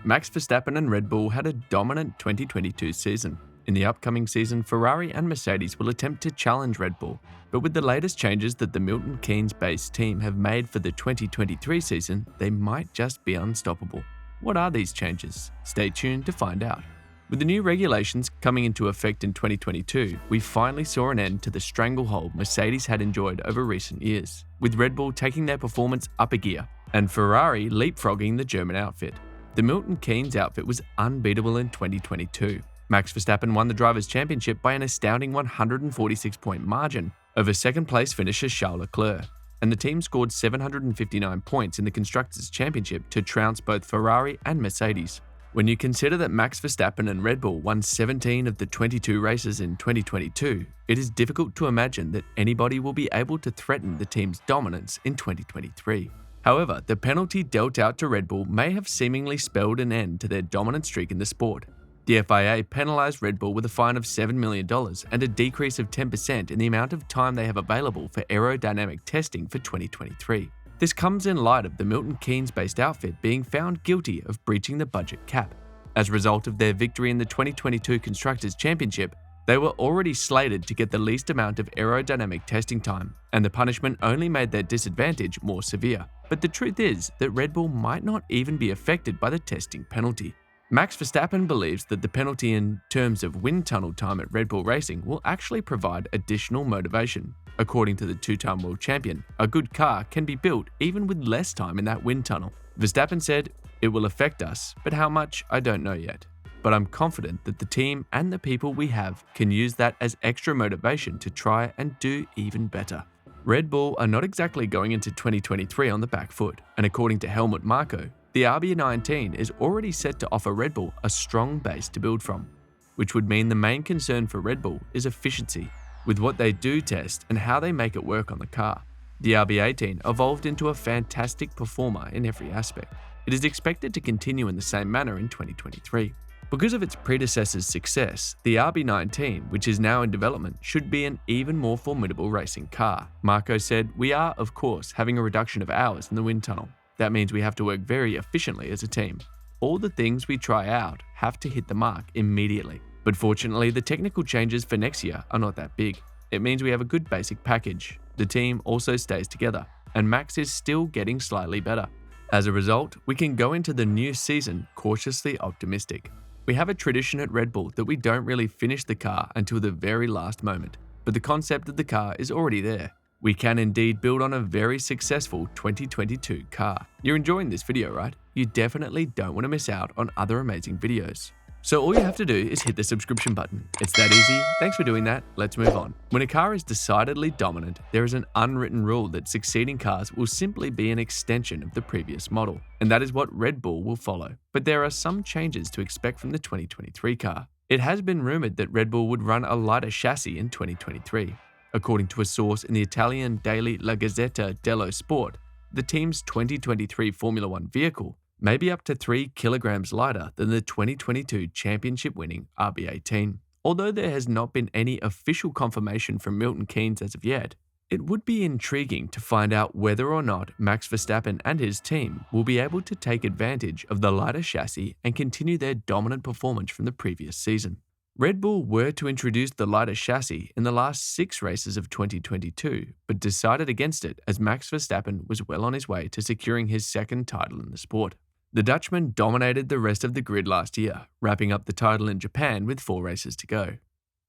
Max Verstappen and Red Bull had a dominant 2022 season. In the upcoming season, Ferrari and Mercedes will attempt to challenge Red Bull, but with the latest changes that the Milton Keynes-based team have made for the 2023 season, they might just be unstoppable. What are these changes? Stay tuned to find out. With the new regulations coming into effect in 2022, we finally saw an end to the stranglehold Mercedes had enjoyed over recent years, with Red Bull taking their performance up a gear and Ferrari leapfrogging the German outfit. The Milton Keynes outfit was unbeatable in 2022. Max Verstappen won the Drivers' Championship by an astounding 146-point margin over second-place finisher Charles Leclerc, and the team scored 759 points in the Constructors' Championship to trounce both Ferrari and Mercedes. When you consider that Max Verstappen and Red Bull won 17 of the 22 races in 2022, it is difficult to imagine that anybody will be able to threaten the team's dominance in 2023. However, the penalty dealt out to Red Bull may have seemingly spelled an end to their dominant streak in the sport. The FIA penalized Red Bull with a fine of $7 million and a decrease of 10% in the amount of time they have available for aerodynamic testing for 2023. This comes in light of the Milton Keynes-based outfit being found guilty of breaching the budget cap. As a result of their victory in the 2022 Constructors' Championship, they were already slated to get the least amount of aerodynamic testing time, and the punishment only made their disadvantage more severe. But the truth is that Red Bull might not even be affected by the testing penalty. Max Verstappen believes that the penalty in terms of wind tunnel time at Red Bull Racing will actually provide additional motivation. According to the two-time world champion, a good car can be built even with less time in that wind tunnel. Verstappen said, "It will affect us, but how much, I don't know yet. But I'm confident that the team and the people we have can use that as extra motivation to try and do even better." Red Bull are not exactly going into 2023 on the back foot, and according to Helmut Marko, the RB19 is already set to offer Red Bull a strong base to build from, which would mean the main concern for Red Bull is efficiency, with what they do test and how they make it work on the car. The RB18 evolved into a fantastic performer in every aspect. It is expected to continue in the same manner in 2023. Because of its predecessor's success, the RB19, which is now in development, should be an even more formidable racing car. Marko said, "We are, of course, having a reduction of hours in the wind tunnel. That means we have to work very efficiently as a team. All the things we try out have to hit the mark immediately. But fortunately, the technical changes for next year are not that big. It means we have a good basic package. The team also stays together, and Max is still getting slightly better. As a result, we can go into the new season cautiously optimistic. We have a tradition at Red Bull that we don't really finish the car until the very last moment, but the concept of the car is already there. We can indeed build on a very successful 2022 car." You're enjoying this video, right? You definitely don't want to miss out on other amazing videos. So all you have to do is hit the subscription button. It's that easy. Thanks for doing that. Let's move on. When a car is decidedly dominant, there is an unwritten rule that succeeding cars will simply be an extension of the previous model, and that is what Red Bull will follow. But there are some changes to expect from the 2023 car. It has been rumored that Red Bull would run a lighter chassis in 2023. According to a source in the Italian daily La Gazzetta dello Sport, the team's 2023 Formula One vehicle may be up to 3 kilograms lighter than the 2022 championship-winning RB18. Although there has not been any official confirmation from Milton Keynes as of yet, it would be intriguing to find out whether or not Max Verstappen and his team will be able to take advantage of the lighter chassis and continue their dominant performance from the previous season. Red Bull were to introduce the lighter chassis in the last 6 races of 2022, but decided against it as Max Verstappen was well on his way to securing his second title in the sport. The Dutchman dominated the rest of the grid last year, wrapping up the title in Japan with 4 races to go.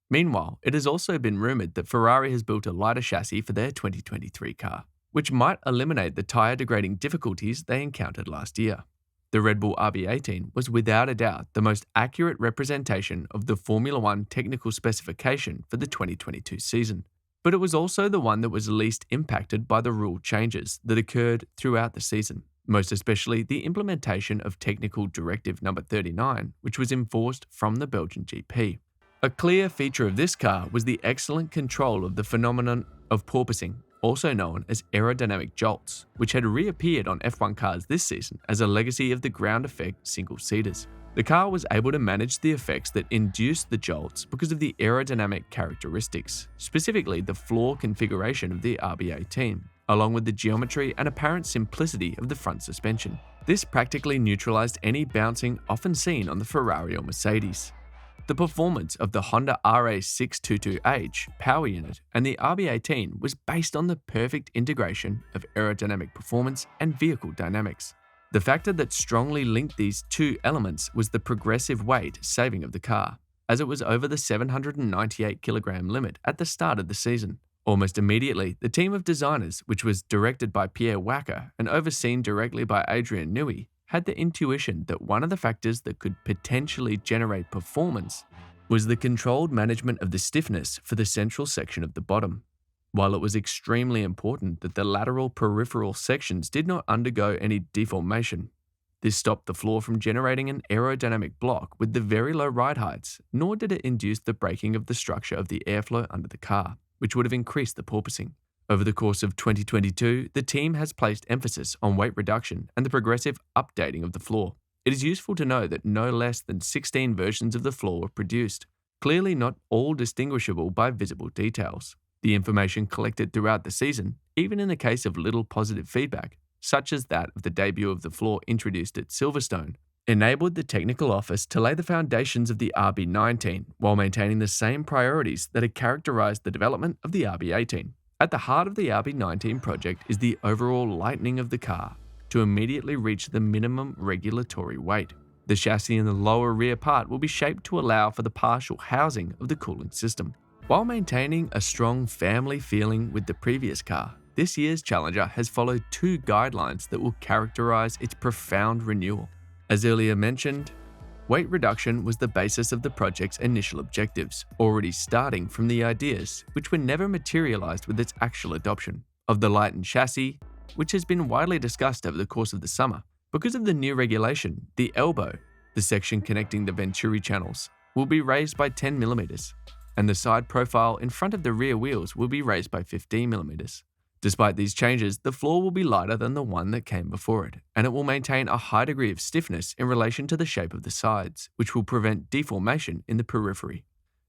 Meanwhile, it has also been rumored that Ferrari has built a lighter chassis for their 2023 car, which might eliminate the tyre degrading difficulties they encountered last year. The Red Bull RB18 was without a doubt the most accurate representation of the Formula One technical specification for the 2022 season, but it was also the one that was least impacted by the rule changes that occurred throughout the season, most especially the implementation of Technical Directive No. 39, which was enforced from the Belgian GP. A clear feature of this car was the excellent control of the phenomenon of porpoising, also known as aerodynamic jolts, which had reappeared on F1 cars this season as a legacy of the ground effect single-seaters. The car was able to manage the effects that induced the jolts because of the aerodynamic characteristics, specifically the floor configuration of the RB18, along with the geometry and apparent simplicity of the front suspension. This practically neutralized any bouncing often seen on the Ferrari or Mercedes. The performance of the Honda RA622H power unit and the RB18 was based on the perfect integration of aerodynamic performance and vehicle dynamics. The factor that strongly linked these two elements was the progressive weight saving of the car, as it was over the 798 kilogram limit at the start of the season. Almost immediately, the team of designers, which was directed by Pierre Wacker and overseen directly by Adrian Newey, had the intuition that one of the factors that could potentially generate performance was the controlled management of the stiffness for the central section of the bottom. While it was extremely important that the lateral peripheral sections did not undergo any deformation, this stopped the floor from generating an aerodynamic block with the very low ride heights, nor did it induce the breaking of the structure of the airflow under the car, which would have increased the porpoising. Over the course of 2022, the team has placed emphasis on weight reduction and the progressive updating of the floor. It is useful to know that no less than 16 versions of the floor were produced, clearly not all distinguishable by visible details. The information collected throughout the season, even in the case of little positive feedback, such as that of the debut of the floor introduced at Silverstone, enabled the technical office to lay the foundations of the RB19 while maintaining the same priorities that had characterized the development of the RB18. At the heart of the RB19 project is the overall lightening of the car to immediately reach the minimum regulatory weight. The chassis in the lower rear part will be shaped to allow for the partial housing of the cooling system. While maintaining a strong family feeling with the previous car, this year's Challenger has followed two guidelines that will characterize its profound renewal. As earlier mentioned, weight reduction was the basis of the project's initial objectives, already starting from the ideas, which were never materialized with its actual adoption, of the lightened chassis, which has been widely discussed over the course of the summer. Because of the new regulation, the elbow, the section connecting the Venturi channels, will be raised by 10 mm, and the side profile in front of the rear wheels will be raised by 15 mm. Despite these changes, the floor will be lighter than the one that came before it, and it will maintain a high degree of stiffness in relation to the shape of the sides, which will prevent deformation in the periphery.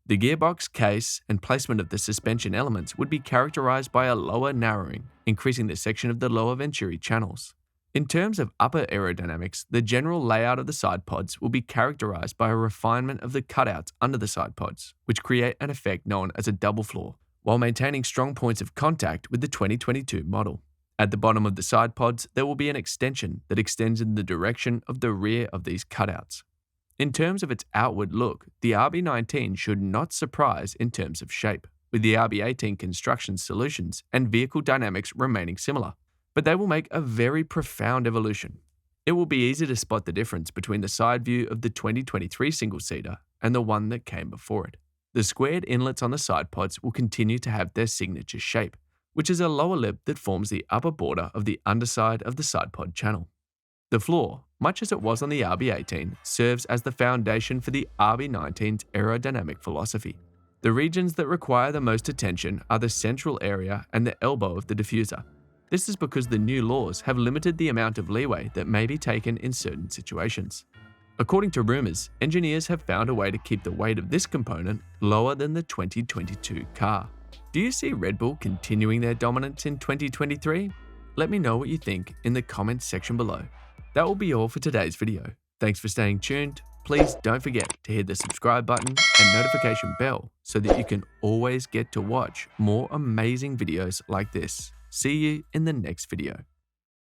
The gearbox, case, and placement of the suspension elements would be characterized by a lower narrowing, increasing the section of the lower Venturi channels. In terms of upper aerodynamics, the general layout of the side pods will be characterized by a refinement of the cutouts under the side pods, which create an effect known as a double floor, while maintaining strong points of contact with the 2022 model. At the bottom of the side pods, there will be an extension that extends in the direction of the rear of these cutouts. In terms of its outward look, the RB19 should not surprise in terms of shape, with the RB18 construction solutions and vehicle dynamics remaining similar, but they will make a very profound evolution. It will be easy to spot the difference between the side view of the 2023 single-seater and the one that came before it. The squared inlets on the side pods will continue to have their signature shape, which is a lower lip that forms the upper border of the underside of the side pod channel. The floor, much as it was on the RB18, serves as the foundation for the RB19's aerodynamic philosophy. The regions that require the most attention are the central area and the elbow of the diffuser. This is because the new laws have limited the amount of leeway that may be taken in certain situations. According to rumors, engineers have found a way to keep the weight of this component lower than the 2022 car. Do you see Red Bull continuing their dominance in 2023? Let me know what you think in the comments section below. That will be all for today's video. Thanks for staying tuned. Please don't forget to hit the subscribe button and notification bell so that you can always get to watch more amazing videos like this. See you in the next video.